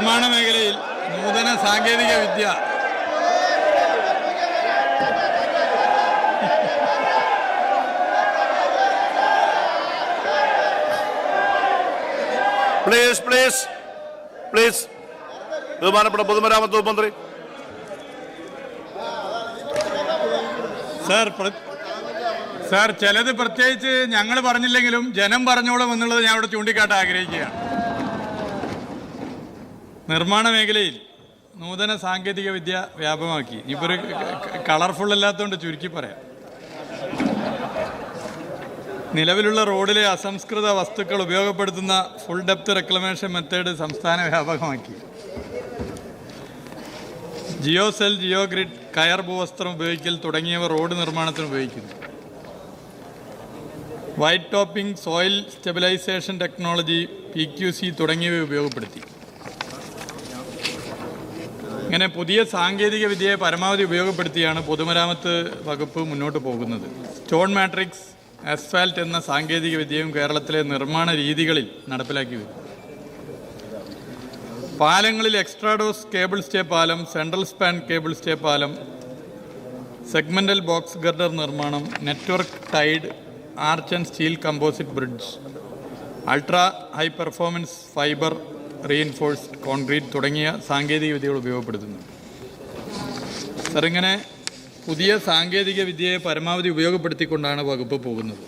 നിർമ്മാണ മേഖലയിൽ നൂതന സാങ്കേതിക വിദ്യ പ്ലീസ് ബഹുമാനപ്പെട്ട പൊതുമരാമത്ത് വകുപ്പ് മന്ത്രി. സാർ ചിലത് പ്രത്യേകിച്ച് ഞങ്ങൾ പറഞ്ഞില്ലെങ്കിലും ജനം പറഞ്ഞോളും എന്നുള്ളത് ഞാൻ ഇവിടെ ചൂണ്ടിക്കാട്ടാൻ ആഗ്രഹിക്കുകയാണ്. നിർമ്മാണ മേഖലയിൽ നൂതന സാങ്കേതിക വിദ്യ വ്യാപകമാക്കി. ഇപ്പോൾ ഒരു കളർഫുൾ അല്ലാത്തതുകൊണ്ട് ചുരുക്കി പറയാം. നിലവിലുള്ള റോഡിലെ അസംസ്കൃത വസ്തുക്കൾ ഉപയോഗപ്പെടുത്തുന്ന ഫുൾ ഡെപ്ത് റെക്ലമേഷൻ മെത്തേഡ് സംസ്ഥാന വ്യാപകമാക്കി. ജിയോ സെൽ, ജിയോ ഗ്രിഡ്, കയർ ഭൂവസ്ത്രം ഉപയോഗിക്കൽ തുടങ്ങിയവ റോഡ് നിർമ്മാണത്തിന് ഉപയോഗിക്കുന്നു. White topping, soil stabilization technology, PQC തുടങ്ങിയവ ഉപയോഗപ്പെടുത്തി. ഇങ്ങനെ പുതിയ സാങ്കേതിക വിദ്യയെ പരമാവധി ഉപയോഗപ്പെടുത്തിയാണ് പൊതുമരാമത്ത് വകുപ്പ് മുന്നോട്ട് പോകുന്നത്. സ്റ്റോൺ മാട്രിക്സ്, അസ്ഫാൽറ്റ് എന്ന സാങ്കേതിക വിദ്യയും കേരളത്തിലെ നിർമ്മാണ രീതികളിൽ നടപ്പിലാക്കി വരും. പാലങ്ങളിൽ എക്സ്ട്രാഡോസ് കേബിൾ സ്റ്റേ പാലം, സെൻട്രൽ സ്പാൻ കേബിൾ സ്റ്റേ പാലം, സെഗ്മെന്റൽ ബോക്സ് ഗർഡർ നിർമ്മാണം, network tied, arch and steel composite bridge, ultra high performance fibre reinforced concrete തുടങ്ങിയ സാങ്കേതിക വിദ്യകൾ ഉപയോഗപ്പെടുത്തുന്നു. സർ, ഇങ്ങനെ പുതിയ സാങ്കേതിക വിദ്യയെ പരമാവധി ഉപയോഗപ്പെടുത്തിക്കൊണ്ടാണ് വകുപ്പ് പോകുന്നത്.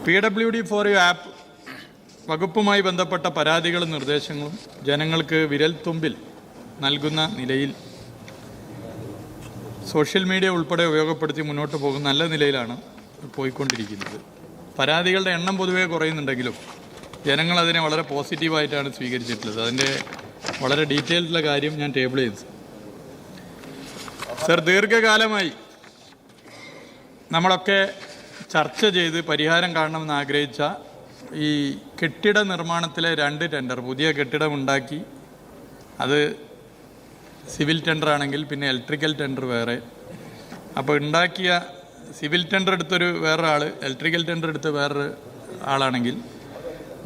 PWD ഫോർ യു ആപ്പ് വകുപ്പുമായി ബന്ധപ്പെട്ട പരാതികളും നിർദ്ദേശങ്ങളും ജനങ്ങൾക്ക് വിരൽത്തുമ്പിൽ നൽകുന്ന നിലയിൽ സോഷ്യൽ മീഡിയ ഉൾപ്പെടെ ഉപയോഗപ്പെടുത്തി മുന്നോട്ട് പോകുന്ന നല്ല നിലയിലാണ് പോയിക്കൊണ്ടിരിക്കുന്നത്. പരാതികളുടെ എണ്ണം പൊതുവേ കുറയുന്നുണ്ടെങ്കിലും ജനങ്ങൾ അതിനെ വളരെ പോസിറ്റീവായിട്ടാണ് സ്വീകരിച്ചിട്ടുള്ളത്. അതിൻ്റെ വളരെ ഡീറ്റെയിൽഡുള്ള കാര്യം ഞാൻ ടേബിൾ ചെയ്തു. സർ, ദീർഘകാലമായി നമ്മളൊക്കെ ചർച്ച ചെയ്ത് പരിഹാരം കാണണമെന്ന് ആഗ്രഹിച്ച ഈ കെട്ടിട നിർമ്മാണത്തിലെ 2 ടെൻഡർ, പുതിയ കെട്ടിടമുണ്ടാക്കി അത് സിവിൽ ടെൻഡർ ആണെങ്കിൽ പിന്നെ ഇലക്ട്രിക്കൽ ടെൻഡർ വേറെ. അപ്പോൾ ഉണ്ടാക്കിയ സിവിൽ ടെൻഡർ എടുത്തൊരു വേറൊരാൾ, ഇലക്ട്രിക്കൽ ടെൻഡർ എടുത്ത് വേറൊരു ആളാണെങ്കിൽ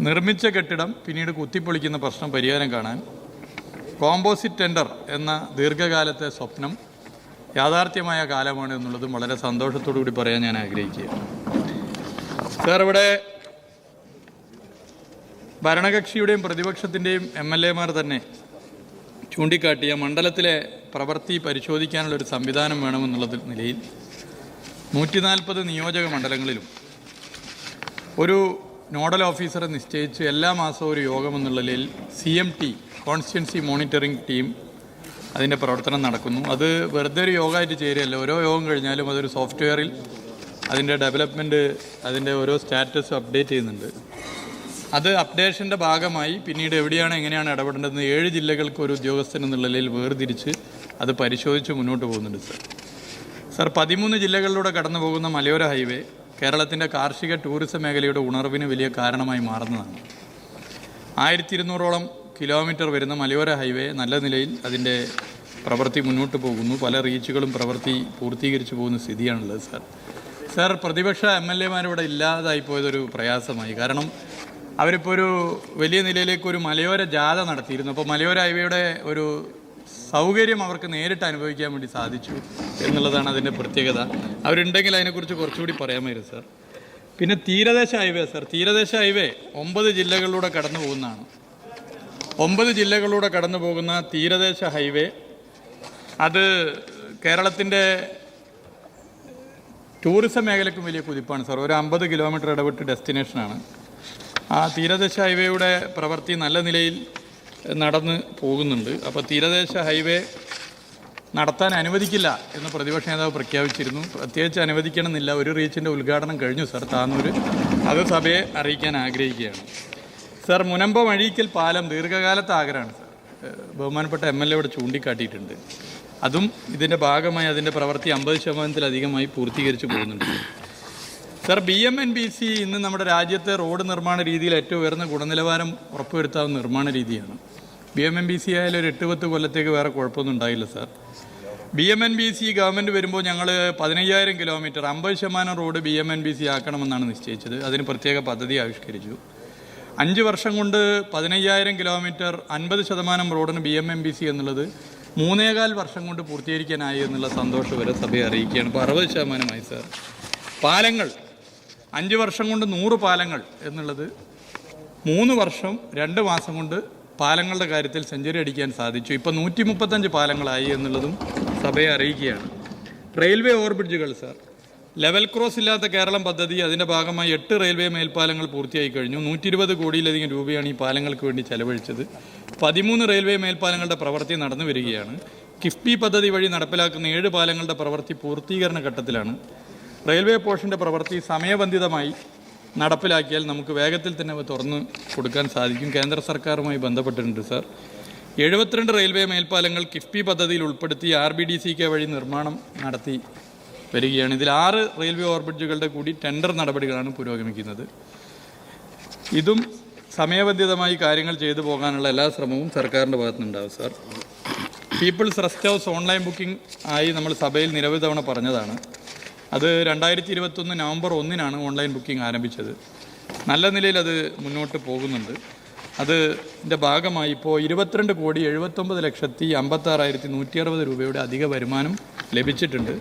നിർമ്മിച്ച കെട്ടിടം പിന്നീട് കുത്തിപ്പൊളിക്കുന്ന പ്രശ്നം പരിഹാരം കാണാൻ കോമ്പോസിറ്റ് ടെൻഡർ എന്ന ദീർഘകാലത്തെ സ്വപ്നം യാഥാർത്ഥ്യമായ കാലമാണ് എന്നുള്ളതും വളരെ സന്തോഷത്തോടു കൂടി പറയാൻ ഞാൻ ആഗ്രഹിക്കുക. സാർ, ഇവിടെ ഭരണകക്ഷിയുടെയും പ്രതിപക്ഷത്തിൻ്റെയും MLA-മാർ തന്നെ ചൂണ്ടിക്കാട്ടിയ മണ്ഡലത്തിലെ പ്രവൃത്തി പരിശോധിക്കാനുള്ളൊരു സംവിധാനം വേണമെന്നുള്ള നിലയിൽ 140 നിയോജക മണ്ഡലങ്ങളിലും ഒരു നോഡൽ ഓഫീസറെ നിശ്ചയിച്ച് എല്ലാ മാസവും ഒരു യോഗമെന്നുള്ള നിലയിൽ CMT കോൺസ്റ്റിറ്റ്യുവൻസി മോണിറ്ററിംഗ് ടീം അതിൻ്റെ പ്രവർത്തനം നടക്കുന്നു. അത് വെറുതെ ഒരു യോഗമായിട്ട് ചേരുകയല്ല. ഓരോ യോഗം കഴിഞ്ഞാലും അതൊരു സോഫ്റ്റ്വെയറിൽ അതിൻ്റെ ഡെവലപ്മെൻറ്റ്, അതിൻ്റെ ഓരോ സ്റ്റാറ്റസ് അപ്ഡേറ്റ് ചെയ്യുന്നുണ്ട്. അത് അപ്ഡേഷൻ്റെ ഭാഗമായി പിന്നീട് എവിടെയാണ് എങ്ങനെയാണ് ഇടപെടേണ്ടതെന്ന് 7 ജില്ലകൾക്ക് ഒരു ഉദ്യോഗസ്ഥൻ എന്നുള്ള നിലയിൽ വേർതിരിച്ച് അത് പരിശോധിച്ച് മുന്നോട്ട് പോകുന്നുണ്ട്. സർ, 13 ജില്ലകളിലൂടെ കടന്നു പോകുന്ന മലയോര ഹൈവേ കേരളത്തിൻ്റെ കാർഷിക ടൂറിസം മേഖലയുടെ ഉണർവിന് വലിയ കാരണമായി മാറുന്നതാണ്. 1200ഓളം കിലോമീറ്റർ വരുന്ന മലയോര ഹൈവേ നല്ല നിലയിൽ അതിൻ്റെ പ്രവൃത്തി മുന്നോട്ട് പോകുന്നു. പല റീച്ചുകളും പ്രവൃത്തി പൂർത്തീകരിച്ചു പോകുന്ന സ്ഥിതിയാണുള്ളത്. സാർ, പ്രതിപക്ഷ MLA-മാരിവിടെ ഇല്ലാതായിപ്പോയതൊരു പ്രയാസമായി. കാരണം അവരിപ്പോൾ ഒരു വലിയ നിലയിലേക്ക് ഒരു മലയോര ജാഥ നടത്തിയിരുന്നു. അപ്പോൾ മലയോര ഹൈവേയുടെ ഒരു സൗകര്യം അവർക്ക് നേരിട്ട് അനുഭവിക്കാൻ വേണ്ടി സാധിച്ചു എന്നുള്ളതാണ് അതിൻ്റെ പ്രത്യേകത. അവരുണ്ടെങ്കിൽ അതിനെക്കുറിച്ച് കുറച്ചുകൂടി പറയാമായിരുന്നു. സാർ, പിന്നെ തീരദേശ ഹൈവേ. സാർ, തീരദേശ ഹൈവേ 9 ജില്ലകളിലൂടെ കടന്നു പോകുന്നതാണ്. 9 ജില്ലകളിലൂടെ കടന്നു പോകുന്ന തീരദേശ ഹൈവേ അത് കേരളത്തിൻ്റെ ടൂറിസം മേഖലയ്ക്കും വലിയ കുതിപ്പാണ്. സാർ, ഒരു 50 കിലോമീറ്റർ ഇടവിട്ട് ഡെസ്റ്റിനേഷനാണ്. ആ തീരദേശ ഹൈവേയുടെ പ്രവൃത്തി നല്ല നിലയിൽ നടന്ന് പോകുന്നുണ്ട്. അപ്പോൾ തീരദേശ ഹൈവേ നടത്താൻ അനുവദിക്കില്ല എന്ന് പ്രതിപക്ഷ നേതാവ് പ്രഖ്യാപിച്ചിരുന്നു. പ്രത്യേകിച്ച് അനുവദിക്കണമെന്നില്ല. ഒരു റീച്ചിൻ്റെ ഉദ്ഘാടനം കഴിഞ്ഞു. സാർ, താന്നൂർ അത് സഭയെ അറിയിക്കാൻ ആഗ്രഹിക്കുകയാണ്. സാർ, മുനമ്പം അഴീക്കൽ പാലം ദീർഘകാലത്തെ ആഗ്രഹമാണ്. സാർ, ബഹുമാനപ്പെട്ട MLA ഇവിടെ ചൂണ്ടിക്കാട്ടിയിട്ടുണ്ട്. അതും ഇതിൻ്റെ ഭാഗമായി അതിൻ്റെ പ്രവൃത്തി 50% പൂർത്തീകരിച്ചു പോകുന്നുണ്ട്. സാർ, BMNBC ഇന്ന് നമ്മുടെ രാജ്യത്തെ റോഡ് നിർമ്മാണ രീതിയിൽ ഏറ്റവും ഉയർന്ന ഗുണനിലവാരം ഉറപ്പുവരുത്താവുന്ന നിർമ്മാണ രീതിയാണ്. BMNBC ആയാലും ഒരു 8-10 കൊല്ലത്തേക്ക് വേറെ കുഴപ്പമൊന്നും ഉണ്ടായില്ല. സാർ, BMNBC ഗവൺമെൻറ് വരുമ്പോൾ ഞങ്ങൾ 15,000 കിലോമീറ്റർ 50% റോഡ് BMNBC ആക്കണമെന്നാണ് നിശ്ചയിച്ചത്. അതിന് പ്രത്യേക പദ്ധതി ആവിഷ്കരിച്ചു. 5 വർഷം കൊണ്ട് 15,000 കിലോമീറ്റർ 50% റോഡിന് BMMBC എന്നുള്ളത് 3.25 വർഷം കൊണ്ട് പൂർത്തീകരിക്കാനായി എന്നുള്ള സന്തോഷം വരെ സഭയെ അറിയിക്കുകയാണ്. ഇപ്പോൾ 60%മായി സാർ. പാലങ്ങൾ 5 വർഷം കൊണ്ട് 100 പാലങ്ങൾ എന്നുള്ളത് 3 വർഷം 2 മാസം കൊണ്ട് പാലങ്ങളുടെ കാര്യത്തിൽ സെഞ്ചുറി അടിക്കാൻ സാധിച്ചു. ഇപ്പോൾ 135 പാലങ്ങളായി എന്നുള്ളതും സഭയെ അറിയിക്കുകയാണ്. റെയിൽവേ ഓവർബ്രിഡ്ജുകൾ സാർ, ലെവൽ ക്രോസ് ഇല്ലാത്ത കേരളം പദ്ധതി അതിൻ്റെ ഭാഗമായി 8 റെയിൽവേ മേൽപ്പാലങ്ങൾ പൂർത്തിയായി കഴിഞ്ഞു. 120 കോടിയിലധികം രൂപയാണ് ഈ പാലങ്ങൾക്ക് വേണ്ടി ചെലവഴിച്ചത്. 13 റെയിൽവേ മേൽപ്പാലങ്ങളുടെ പ്രവൃത്തി നടന്നു വരികയാണ്. കിഫ്ബി പദ്ധതി വഴി നടപ്പിലാക്കുന്ന 7 പാലങ്ങളുടെ പ്രവൃത്തി പൂർത്തീകരണ ഘട്ടത്തിലാണ്. റെയിൽവേ പോർഷൻ്റെ പ്രവൃത്തി സമയബന്ധിതമായി നടപ്പിലാക്കിയാൽ നമുക്ക് വേഗത്തിൽ തന്നെ തുറന്ന് കൊടുക്കാൻ സാധിക്കും. കേന്ദ്ര സർക്കാരുമായി ബന്ധപ്പെട്ടിട്ടുണ്ട് സാർ. 72 റെയിൽവേ മേൽപ്പാലങ്ങൾ കിഫ്ബി പദ്ധതിയിൽ ഉൾപ്പെടുത്തി RBDCK വഴി നിർമ്മാണം നടത്തി വരികയാണ്. ഇതിൽ 6 റെയിൽവേ ഓവർബ്രിഡ്ജുകളുടെ കൂടി ടെൻഡർ നടപടികളാണ് പുരോഗമിക്കുന്നത്. ഇതും സമയബന്ധിതമായി കാര്യങ്ങൾ ചെയ്തു പോകാനുള്ള എല്ലാ ശ്രമവും സർക്കാരിൻ്റെ ഭാഗത്തുനിന്നുണ്ടാവും sir. People's rest house online booking ആയി നമ്മൾ സഭയിൽ നിരവധി തവണ പറഞ്ഞതാണ്. അത് 2021 നവംബർ 1-നാണ് ഓൺലൈൻ ബുക്കിംഗ് ആരംഭിച്ചത്. നല്ല നിലയിൽ അത് മുന്നോട്ട് പോകുന്നുണ്ട്. അതിൻ്റെ ഭാഗമായി ഇപ്പോൾ 22,79,56,160 രൂപയുടെ അധിക വരുമാനം ലഭിച്ചിട്ടുണ്ട്.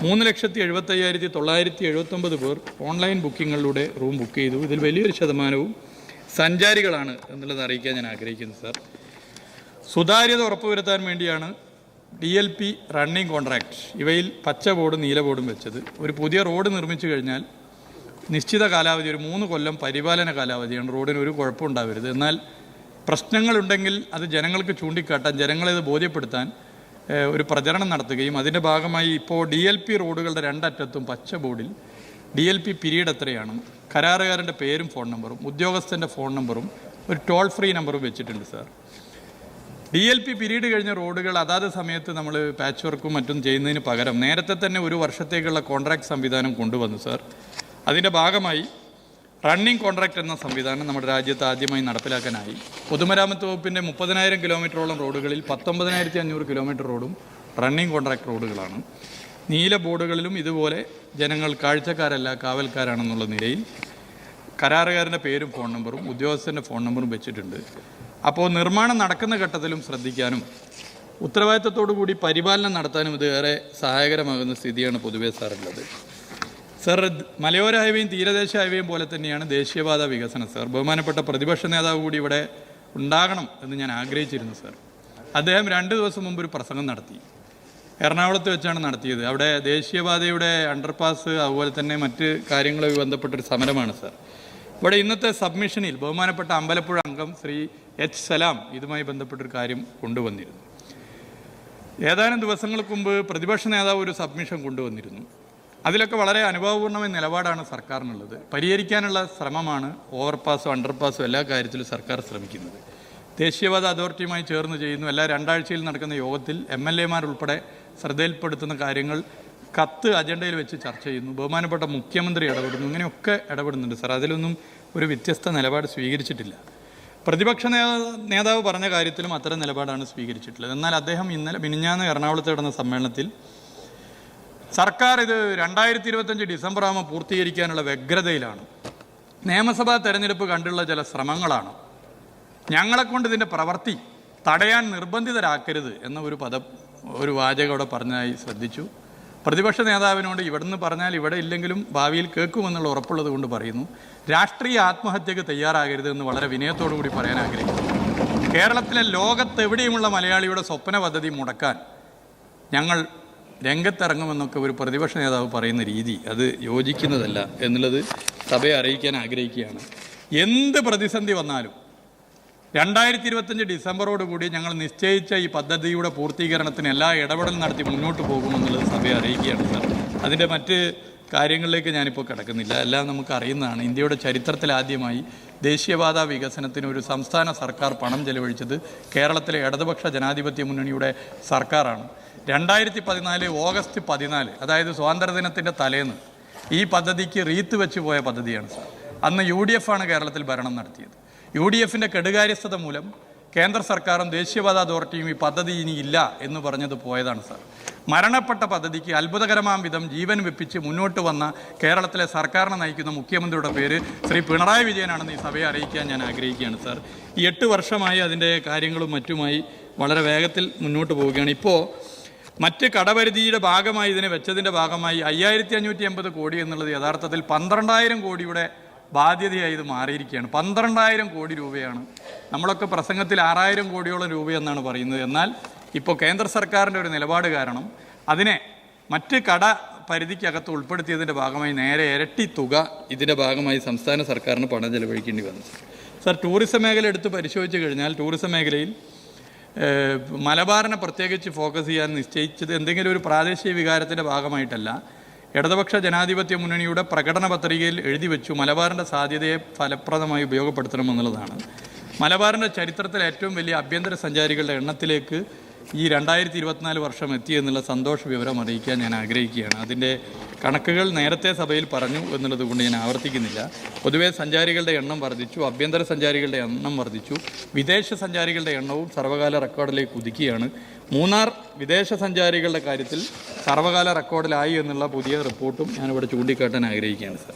3,75,979 പേർ ഓൺലൈൻ ബുക്കിങ്ങുകളിലൂടെ റൂം ബുക്ക് ചെയ്തു. ഇതിൽ വലിയൊരു ശതമാനവും സഞ്ചാരികളാണ് എന്നുള്ളത് അറിയിക്കാൻ ഞാൻ ആഗ്രഹിക്കുന്നു സാർ. സുതാര്യത ഉറപ്പുവരുത്താൻ വേണ്ടിയാണ് DLP റണ്ണിംഗ് കോൺട്രാക്ട് ഇവയിൽ പച്ച ബോർഡും നീല ബോർഡും വെച്ചത്. ഒരു പുതിയ റോഡ് നിർമ്മിച്ചു കഴിഞ്ഞാൽ നിശ്ചിത കാലാവധി, ഒരു 3 കൊല്ലം പരിപാലന കാലാവധിയാണ്. റോഡിന് ഒരു കുഴപ്പമുണ്ടാവരുത്. എന്നാൽ പ്രശ്നങ്ങളുണ്ടെങ്കിൽ അത് ജനങ്ങൾക്ക് ചൂണ്ടിക്കാട്ടാൻ, ജനങ്ങളെ ഇത് ബോധ്യപ്പെടുത്താൻ ഒരു പ്രചരണം നടത്തുകയും അതിൻ്റെ ഭാഗമായി ഇപ്പോൾ DLP റോഡുകളുടെ 2 അറ്റത്തും പച്ച ബോർഡിൽ DLP പീരീഡ് എത്രയാണ്, കരാറുകാരൻ്റെ പേരും ഫോൺ നമ്പറും ഉദ്യോഗസ്ഥൻ്റെ ഫോൺ നമ്പറും ഒരു ടോൾ ഫ്രീ നമ്പറും വെച്ചിട്ടുണ്ട് സാർ. DLP പീരീഡ് കഴിഞ്ഞ റോഡുകൾ അതാത് സമയത്ത് നമ്മൾ പാച്ച് വർക്കും മറ്റും ചെയ്യുന്നതിന് പകരം നേരത്തെ തന്നെ 1 വർഷത്തേക്കുള്ള കോൺട്രാക്ട് സംവിധാനം കൊണ്ടുവന്നു സാർ. അതിൻ്റെ ഭാഗമായി റണ്ണിംഗ് കോൺട്രാക്ട് എന്ന സംവിധാനം നമ്മുടെ രാജ്യത്ത് ആദ്യമായി നടപ്പിലാക്കാനായി. പൊതുമരാമത്ത് വകുപ്പിൻ്റെ 30,000 കിലോമീറ്ററോളം റോഡുകളിൽ 19,500 കിലോമീറ്റർ റോഡും റണ്ണിംഗ് കോൺട്രാക്ട് റോഡുകളാണ്. നീല ബോർഡുകളിലും ഇതുപോലെ ജനങ്ങൾ കാഴ്ചക്കാരല്ല കാവൽക്കാരാണെന്നുള്ള നിലയിൽ കരാറുകാരൻ്റെ പേരും ഫോൺ നമ്പറും ഉദ്യോഗസ്ഥൻ്റെ ഫോൺ നമ്പറും വെച്ചിട്ടുണ്ട്. അപ്പോൾ നിർമ്മാണം നടക്കുന്ന ഘട്ടത്തിലും ശ്രദ്ധിക്കാനും ഉത്തരവാദിത്തത്തോടു കൂടി പരിപാലനം നടത്താനും ഇത് ഏറെ സഹായകരമാകുന്ന സ്ഥിതിയാണ് പൊതുവേ സാറുള്ളത്. സർ, മലയോര ഹൈവേയും തീരദേശ ഹൈവേയും പോലെ തന്നെയാണ് ദേശീയപാത വികസനം സാർ. ബഹുമാനപ്പെട്ട പ്രതിപക്ഷ നേതാവ് കൂടി ഇവിടെ ഉണ്ടാകണം എന്ന് ഞാൻ ആഗ്രഹിച്ചിരുന്നു സാർ. അദ്ദേഹം 2 ദിവസം മുമ്പ് ഒരു പ്രസംഗം നടത്തി. എറണാകുളത്ത് വെച്ചാണ് നടത്തിയത്. അവിടെ ദേശീയപാതയുടെ അണ്ടർപാസ് അതുപോലെ തന്നെ മറ്റ് കാര്യങ്ങളുമായി ബന്ധപ്പെട്ടൊരു സമരമാണ് സാർ. ഇവിടെ ഇന്നത്തെ സബ്മിഷനിൽ ബഹുമാനപ്പെട്ട അമ്പലപ്പുഴ അംഗം ശ്രീ H. സലാം ഇതുമായി ബന്ധപ്പെട്ടൊരു കാര്യം കൊണ്ടുവന്നിരുന്നു. ഏതാനും ദിവസങ്ങൾക്ക് മുമ്പ് പ്രതിപക്ഷ നേതാവ് ഒരു സബ്മിഷൻ കൊണ്ടുവന്നിരുന്നു. അതിലൊക്കെ വളരെ അനുഭവപൂർണ്ണമായ നിലപാടാണ് സർക്കാരിനുള്ളത്. പരിഹരിക്കാനുള്ള ശ്രമമാണ് ഓവർപാസും അണ്ടർപാസും എല്ലാ കാര്യത്തിലും സർക്കാർ ശ്രമിക്കുന്നത്. ദേശീയപാത അതോറിറ്റിയുമായി ചേർന്ന് ചെയ്യുന്നു. എല്ലാ 2 ആഴ്ചയിൽ നടക്കുന്ന യോഗത്തിൽ MLA-മാരുൾപ്പെടെ ശ്രദ്ധയിൽപ്പെടുത്തുന്ന കാര്യങ്ങൾ കത്ത് അജണ്ടയിൽ വെച്ച് ചർച്ച ചെയ്യുന്നു. ബഹുമാനപ്പെട്ട മുഖ്യമന്ത്രി ഇടപെടുന്നു. ഇങ്ങനെയൊക്കെ ഇടപെടുന്നുണ്ട് സാർ. അതിലൊന്നും ഒരു വ്യത്യസ്ത നിലപാട് സ്വീകരിച്ചിട്ടില്ല. പ്രതിപക്ഷ നേതാവ് പറഞ്ഞ കാര്യത്തിലും അത്തരം നിലപാടാണ് സ്വീകരിച്ചിട്ടുള്ളത്. എന്നാൽ അദ്ദേഹം മിനിഞ്ഞാന്ന് എറണാകുളത്ത് നടന്ന സമ്മേളനത്തിൽ സർക്കാർ ഇത് 2025 ഡിസംബർ ആകുമ്പോൾ പൂർത്തീകരിക്കാനുള്ള വ്യഗ്രതയിലാണ്, നിയമസഭാ തെരഞ്ഞെടുപ്പ് കണ്ടുള്ള ചില ശ്രമങ്ങളാണ്, ഞങ്ങളെക്കൊണ്ട് ഇതിൻ്റെ പ്രവൃത്തി തടയാൻ നിർബന്ധിതരാക്കരുത് എന്ന ഒരു വാചകം അവിടെ പറഞ്ഞതായി ശ്രദ്ധിച്ചു. പ്രതിപക്ഷ നേതാവിനോട് ഇവിടുന്ന് പറഞ്ഞാൽ ഇവിടെ ഇല്ലെങ്കിലും ഭാവിയിൽ കേൾക്കുമെന്നുള്ള ഉറപ്പുള്ളത് കൊണ്ട് പറയുന്നു, രാഷ്ട്രീയ ആത്മഹത്യക്ക് തയ്യാറാകരുത് എന്ന് വളരെ വിനയത്തോടു കൂടി പറയാൻ ആഗ്രഹിക്കുന്നു. കേരളത്തിലെ ലോകത്തെവിടെയുമുള്ള മലയാളിയുടെ സ്വപ്ന പദ്ധതി മുടക്കാൻ ഞങ്ങൾ രംഗത്തിറങ്ങുമെന്നൊക്കെ ഒരു പ്രതിപക്ഷ നേതാവ് പറയുന്ന രീതി അത് യോജിക്കുന്നതല്ല എന്നുള്ളത് സഭയെ അറിയിക്കാൻ ആഗ്രഹിക്കുകയാണ്. എന്ത് പ്രതിസന്ധി വന്നാലും 2025 ഡിസംബറോടുകൂടി ഞങ്ങൾ നിശ്ചയിച്ച ഈ പദ്ധതിയുടെ പൂർത്തീകരണത്തിന് എല്ലാ ഇടപെടൽ നടത്തി മുന്നോട്ട് പോകുമെന്നുള്ളത് സഭയെ അറിയിക്കുകയാണ് സാർ. അതിൻ്റെ മറ്റ് കാര്യങ്ങളിലേക്ക് ഞാനിപ്പോൾ കിടക്കുന്നില്ല. എല്ലാം നമുക്ക് അറിയുന്നതാണ്. ഇന്ത്യയുടെ ചരിത്രത്തിൽ ആദ്യമായി ദേശീയപാത വികസനത്തിന് ഒരു സംസ്ഥാന സർക്കാർ പണം ചെലവഴിച്ചത് കേരളത്തിലെ ഇടതുപക്ഷ ജനാധിപത്യ മുന്നണിയുടെ സർക്കാരാണ്. 2014 ഓഗസ്റ്റ് 14, അതായത് സ്വാതന്ത്ര്യദിനത്തിൻ്റെ തലേന്ന് ഈ പദ്ധതിക്ക് റീത്ത് വെച്ച് പോയ പദ്ധതിയാണ് സാർ. അന്ന് UDF ആണ് കേരളത്തിൽ ഭരണം നടത്തിയത്. UDFൻ്റെ കെടുകാര്യസ്ഥത മൂലം കേന്ദ്ര സർക്കാരും ദേശീയപാത അതോറിറ്റിയും ഈ പദ്ധതി ഇനി ഇല്ല എന്ന് പറഞ്ഞത് പോയതാണ് സാർ. മരണപ്പെട്ട പദ്ധതിക്ക് അത്ഭുതകരമാം വിധം ജീവൻ വെപ്പിച്ച് മുന്നോട്ട് വന്ന കേരളത്തിലെ സർക്കാരിനെ നയിക്കുന്ന മുഖ്യമന്ത്രിയുടെ പേര് ശ്രീ പിണറായി വിജയനാണെന്ന് ഈ സഭയെ അറിയിക്കാൻ ഞാൻ ആഗ്രഹിക്കുകയാണ് സാർ. ഈ 8 വർഷമായി അതിൻ്റെ കാര്യങ്ങളും മറ്റുമായി വളരെ വേഗത്തിൽ മുന്നോട്ട് പോവുകയാണ്. ഇപ്പോൾ മറ്റ് കടപരിധിയുടെ ഭാഗമായി ഇതിനെ വെച്ചതിൻ്റെ ഭാഗമായി 5580 കോടി എന്നുള്ളത് യഥാർത്ഥത്തിൽ 12,000 കോടിയുടെ ബാധ്യതയായി ഇത് മാറിയിരിക്കുകയാണ്. 12,000 കോടി രൂപയാണ്. നമ്മളൊക്കെ പ്രസംഗത്തിൽ 6,000 കോടിയോളം രൂപയെന്നാണ് പറയുന്നത്. എന്നാൽ ഇപ്പോൾ കേന്ദ്ര സർക്കാരിൻ്റെ ഒരു നിലപാട് കാരണം അതിനെ മറ്റ് കട പരിധിക്കകത്ത് ഉൾപ്പെടുത്തിയതിൻ്റെ ഭാഗമായി നേരെ ഇരട്ടി തുക ഇതിൻ്റെ ഭാഗമായി സംസ്ഥാന സർക്കാരിന് പണം ചെലവഴിക്കേണ്ടി വന്നു. സാർ, ടൂറിസം മേഖല എടുത്ത് പരിശോധിച്ച് കഴിഞ്ഞാൽ ടൂറിസം മേഖലയിൽ മലബാറിനെ പ്രത്യേകിച്ച് ഫോക്കസ് ചെയ്യാൻ നിശ്ചയിച്ചത് എന്തെങ്കിലും ഒരു പ്രാദേശിക വികാരത്തിൻ്റെ ഭാഗമായിട്ടല്ല. ഇടതുപക്ഷ ജനാധിപത്യ മുന്നണിയുടെ പ്രകടന പത്രികയിൽ എഴുതി വെച്ചു മലബാറിൻ്റെ സാധ്യതയെ ഫലപ്രദമായി ഉപയോഗപ്പെടുത്തണമെന്നുള്ളതാണ്. മലബാറിൻ്റെ ചരിത്രത്തിലെ ഏറ്റവും വലിയ ആഭ്യന്തര സഞ്ചാരികളുടെ എണ്ണത്തിലേക്ക് ഈ 2024 വർഷം എത്തിയെന്നുള്ള സന്തോഷ വിവരം അറിയിക്കാൻ ഞാൻ ആഗ്രഹിക്കുകയാണ്. അതിൻ്റെ കണക്കുകൾ നേരത്തെ സഭയിൽ പറഞ്ഞു എന്നുള്ളത് കൊണ്ട് ഞാൻ ആവർത്തിക്കുന്നില്ല. പൊതുവേ സഞ്ചാരികളുടെ എണ്ണം വർദ്ധിച്ചു, ആഭ്യന്തര സഞ്ചാരികളുടെ എണ്ണം വർദ്ധിച്ചു, വിദേശ സഞ്ചാരികളുടെ എണ്ണവും സർവ്വകാല റെക്കോർഡിലേക്ക് കുതിക്കുകയാണ്. മൂന്നാർ വിദേശ സഞ്ചാരികളുടെ കാര്യത്തിൽ സർവ്വകാല റെക്കോർഡിലായി എന്നുള്ള പുതിയ റിപ്പോർട്ടും ഞാനിവിടെ ചൂണ്ടിക്കാട്ടാൻ ആഗ്രഹിക്കുകയാണ് സാർ.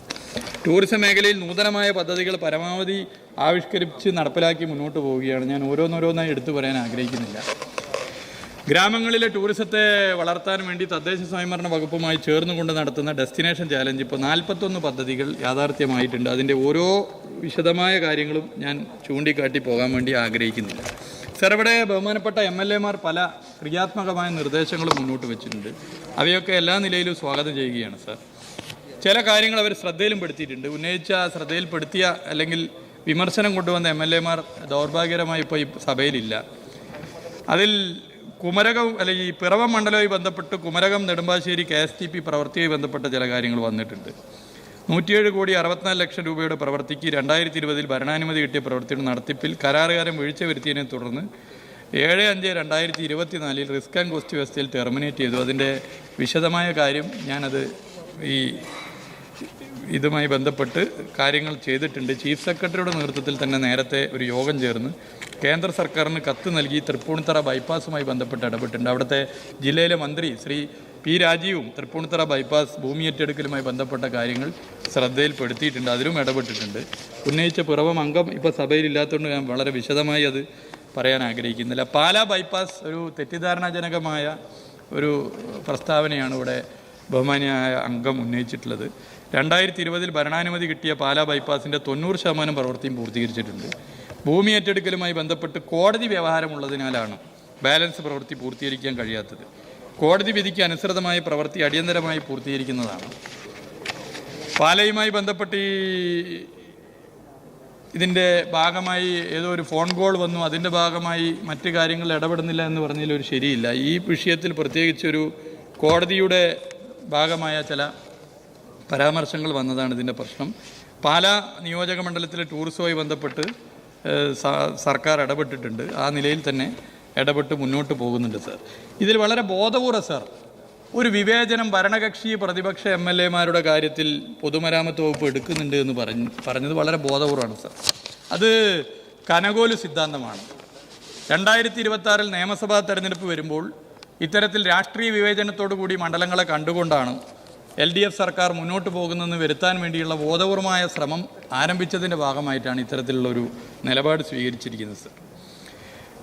ടൂറിസം മേഖലയിൽ നൂതനമായ പദ്ധതികൾ പരമാവധി ആവിഷ്കരിച്ച് നടപ്പിലാക്കി മുന്നോട്ട് പോവുകയാണ്. ഞാൻ ഓരോന്നോരോന്നായി എടുത്തു പറയാൻ ആഗ്രഹിക്കുന്നില്ല. ഗ്രാമങ്ങളിലെ ടൂറിസത്തെ വളർത്താൻ വേണ്ടി തദ്ദേശ സ്വയംഭരണ വകുപ്പുമായി ചേർന്നുകൊണ്ട് നടത്തുന്ന ഡെസ്റ്റിനേഷൻ ചാലഞ്ച് ഇപ്പോൾ 41 പദ്ധതികൾ യാഥാർത്ഥ്യമായിട്ടുണ്ട്. അതിൻ്റെ ഓരോ വിശദമായ കാര്യങ്ങളും ഞാൻ ചൂണ്ടിക്കാട്ടി പോകാൻ വേണ്ടി ആഗ്രഹിക്കുന്നില്ല. സാർ, ഇവിടെ ബഹുമാനപ്പെട്ട MLA മാർ പല ക്രിയാത്മകമായ നിർദ്ദേശങ്ങളും മുന്നോട്ട് വെച്ചിട്ടുണ്ട്. അവയൊക്കെ എല്ലാ നിലയിലും സ്വാഗതം ചെയ്യുകയാണ് സാർ. ചില കാര്യങ്ങൾ അവർ ശ്രദ്ധയിലും പെടുത്തിയിട്ടുണ്ട്. ഉന്നയിച്ച ശ്രദ്ധയിൽപ്പെടുത്തിയ അല്ലെങ്കിൽ വിമർശനം കൊണ്ടുവന്ന MLA മാർ ദൗർഭാഗ്യകരമായി ഇപ്പോൾ ഈ സഭയിലില്ല. അതിൽ കുമരകം അല്ലെങ്കിൽ ഈ പിറവം മണ്ഡലവുമായി ബന്ധപ്പെട്ട് കുമരകം നെടുമ്പാശ്ശേരി KSTP പ്രവൃത്തിയുമായി ബന്ധപ്പെട്ട ചില കാര്യങ്ങൾ വന്നിട്ടുണ്ട്. 107 കോടി 64 ലക്ഷം രൂപയുടെ പ്രവൃത്തിക്ക് 2020 ഭരണാനുമതി കിട്ടിയ പ്രവൃത്തിയുടെ നടത്തിപ്പിൽ കരാറുകാരൻ വീഴ്ച വരുത്തിയതിനെ തുടർന്ന് 7/5/2024 റിസ്ക് ആൻഡ് കോസ്റ്റ് വ്യവസ്ഥയിൽ ടെർമിനേറ്റ് ചെയ്തു. അതിൻ്റെ വിശദമായ കാര്യം ഞാനത് ഈ ഇതുമായി ബന്ധപ്പെട്ട് കാര്യങ്ങൾ ചെയ്തിട്ടുണ്ട്. ചീഫ് സെക്രട്ടറിയുടെ നേതൃത്വത്തിൽ തന്നെ നേരത്തെ ഒരു യോഗം ചേർന്ന് കേന്ദ്ര സർക്കാരിന് കത്ത് നൽകി തൃപ്പൂണിത്തറ ബൈപ്പാസുമായി ബന്ധപ്പെട്ട് ഇടപെട്ടിട്ടുണ്ട്. അവിടുത്തെ ജില്ലയിലെ മന്ത്രി ശ്രീ P. രാജീവും തൃപ്പൂണിത്തറ ബൈപ്പാസ് ഭൂമി ഏറ്റെടുക്കലുമായി ബന്ധപ്പെട്ട കാര്യങ്ങൾ ശ്രദ്ധയിൽപ്പെടുത്തിയിട്ടുണ്ട്. അതിലും ഇടപെട്ടിട്ടുണ്ട്. ഉന്നയിച്ച പിറവം അംഗം ഇപ്പോൾ സഭയിലില്ലാത്തതുകൊണ്ട് ഞാൻ വളരെ വിശദമായി അത് പറയാൻ ആഗ്രഹിക്കുന്നില്ല. പാലാ ബൈപ്പാസ് ഒരു തെറ്റിദ്ധാരണാജനകമായ ഒരു പ്രസ്താവനയാണ് ഇവിടെ ബഹുമാനിയായ അംഗം ഉന്നയിച്ചിട്ടുള്ളത്. 2020 ഭരണാനുമതി കിട്ടിയ പാലാ ബൈപ്പാസിൻ്റെ 90% പ്രവൃത്തിയും പൂർത്തീകരിച്ചിട്ടുണ്ട്. ഭൂമി ഏറ്റെടുക്കലുമായി ബന്ധപ്പെട്ട് കോടതി വ്യവഹാരമുള്ളതിനാലാണ് ബാലൻസ് പ്രവൃത്തി പൂർത്തീകരിക്കാൻ കഴിയാത്തത്. കോടതി വിധിക്ക് അനുസൃതമായ പ്രവൃത്തി അടിയന്തരമായി പൂർത്തീകരിക്കുന്നതാണ്. പാലയുമായി ബന്ധപ്പെട്ട് ഇതിൻ്റെ ഭാഗമായി ഏതോ ഒരു ഫോൺ കോൾ വന്നു, അതിൻ്റെ ഭാഗമായി മറ്റ് കാര്യങ്ങൾ ഇടപെടുന്നില്ല എന്ന് പറഞ്ഞതിൽ ഒരു ശരിയില്ല. ഈ വിഷയത്തിൽ പ്രത്യേകിച്ചൊരു കോടതിയുടെ ഭാഗമായ ചില പരാമർശങ്ങൾ വന്നതാണ് ഇതിൻ്റെ പ്രശ്നം. പാലാ നിയോജക മണ്ഡലത്തിലെ ടൂറിസവുമായി ബന്ധപ്പെട്ട് സർക്കാർ ഇടപെട്ടിട്ടുണ്ട്. ആ നിലയിൽ തന്നെ ഇടപെട്ട് മുന്നോട്ട് പോകുന്നുണ്ട് സാർ. ഇതിൽ വളരെ ബോധപൂർവ്വം സാർ ഒരു വിവേചനം ഭരണകക്ഷി പ്രതിപക്ഷ MLA മാരുടെ കാര്യത്തിൽ പൊതുമരാമത്ത് വകുപ്പ് എടുക്കുന്നുണ്ട് എന്ന് പറഞ്ഞത് വളരെ ബോധപൂർവ്വമാണ് സാർ. അത് കനകോലു സിദ്ധാന്തമാണ്. 2026 നിയമസഭാ തെരഞ്ഞെടുപ്പ് വരുമ്പോൾ ഇത്തരത്തിൽ രാഷ്ട്രീയ വിവേചനത്തോടു കൂടി മണ്ഡലങ്ങളെ കണ്ടുകൊണ്ടാണ് LDF സർക്കാർ മുന്നോട്ട് പോകുന്നതെന്ന് വരുത്താൻ വേണ്ടിയുള്ള ബോധപൂർവമായ ശ്രമം ആരംഭിച്ചതിൻ്റെ ഭാഗമായിട്ടാണ് ഇത്തരത്തിലുള്ളൊരു നിലപാട് സ്വീകരിച്ചിരിക്കുന്നത് സർ.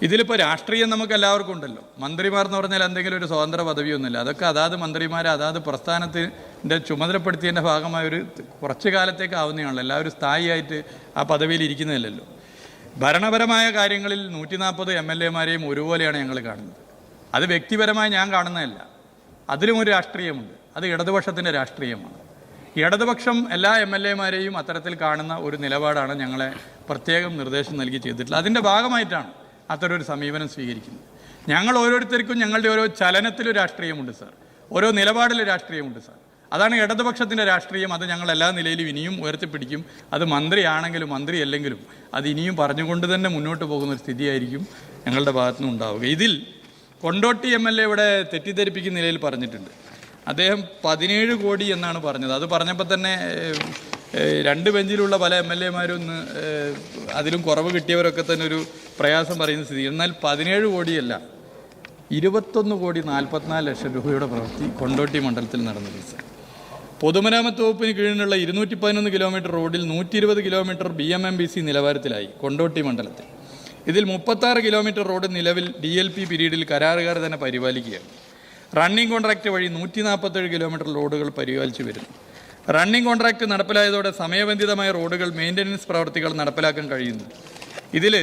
ഇതിലിപ്പോൾ രാഷ്ട്രീയം നമുക്ക് എല്ലാവർക്കും ഉണ്ടല്ലോ. മന്ത്രിമാർ എന്ന് പറഞ്ഞാൽ എന്തെങ്കിലും ഒരു സ്വതന്ത്ര പദവിയൊന്നുമില്ല. അതൊക്കെ അതാത് മന്ത്രിമാരെ അതാത് പ്രസ്ഥാനത്തിൻ്റെ ചുമതലപ്പെടുത്തിയതിൻ്റെ ഭാഗമായ ഒരു കുറച്ച് കാലത്തേക്ക് ആവുന്നതാണല്ലോ. എല്ലാവരും സ്ഥായിയായിട്ട് ആ പദവിയിൽ ഇരിക്കുന്നതല്ലല്ലോ. ഭരണപരമായ കാര്യങ്ങളിൽ 140 MLA മാരെയും ഒരുപോലെയാണ് ഞങ്ങൾ കാണുന്നത്. അത് വ്യക്തിപരമായി ഞാൻ കാണുന്നതല്ല. അതിലും ഒരു രാഷ്ട്രീയമുണ്ട്. അത് ഇടതുപക്ഷത്തിൻ്റെ രാഷ്ട്രീയമാണ്. ഇടതുപക്ഷം എല്ലാ MLA മാരെയും അത്തരത്തിൽ കാണുന്ന ഒരു നിലപാടാണ് ഞങ്ങളെ പ്രത്യേകം നിർദ്ദേശം നൽകി ചെയ്തിട്ടുള്ളത്. അതിൻ്റെ ഭാഗമായിട്ടാണ് അത്തരൊരു സമീപനം സ്വീകരിക്കുന്നത്. ഞങ്ങൾ ഓരോരുത്തർക്കും ഞങ്ങളുടെ ഓരോ ചലനത്തിലും രാഷ്ട്രീയമുണ്ട് സാർ, ഓരോ നിലപാടിലും രാഷ്ട്രീയമുണ്ട് സാർ. അതാണ് ഇടതുപക്ഷത്തിൻ്റെ രാഷ്ട്രീയം. അത് ഞങ്ങൾ എല്ലാ നിലയിലും ഇനിയും ഉയർത്തിപ്പിടിക്കും. അത് മന്ത്രിയാണെങ്കിലും മന്ത്രിയല്ലെങ്കിലും അത് ഇനിയും പറഞ്ഞുകൊണ്ട് തന്നെ മുന്നോട്ട് പോകുന്ന ഒരു സ്ഥിതിയായിരിക്കും ഞങ്ങളുടെ ഭാഗത്തുനിന്ന് ഉണ്ടാവുക. ഇതിൽ കൊണ്ടോട്ടി MLA ഇവിടെ തെറ്റിദ്ധരിപ്പിക്കുന്ന നിലയിൽ പറഞ്ഞിട്ടുണ്ട്. അദ്ദേഹം 17 കോടി എന്നാണ് പറഞ്ഞത്. അത് പറഞ്ഞപ്പോൾ തന്നെ 2 ബെഞ്ചിലുള്ള പല MLA മാരും അതിലും കുറവ് കിട്ടിയവരൊക്കെ തന്നെ ഒരു പ്രയാസം പറയുന്ന സ്ഥിതി. എന്നാൽ 17 കോടിയല്ല, 21,44,00,000 രൂപയുടെ പ്രവൃത്തി കൊണ്ടോട്ടി മണ്ഡലത്തിൽ നടന്നിട്ടുണ്ട് സാർ. പൊതുമരാമത്ത് വകുപ്പിന് കീഴിലുള്ള 211 കിലോമീറ്റർ റോഡിൽ 120 കിലോമീറ്റർ BMMBC നിലവാരത്തിലായി കൊണ്ടോട്ടി മണ്ഡലത്തിൽ. ഇതിൽ 36 കിലോമീറ്റർ റോഡ് നിലവിൽ DLP പീരീഡിൽ കരാറുകാർ തന്നെ പരിപാലിക്കുകയാണ്. റണ്ണിംഗ് കോൺട്രാക്റ്റ് വഴി 147 കിലോമീറ്റർ റോഡുകൾ പരിപാലിച്ചു വരുന്നു. റണ്ണിംഗ് കോൺട്രാക്റ്റ് നടപ്പിലായതോടെ സമയബന്ധിതമായ റോഡുകൾ മെയിൻ്റനൻസ് പ്രവർത്തികൾ നടപ്പിലാക്കാൻ കഴിയുന്നു. ഇതിൽ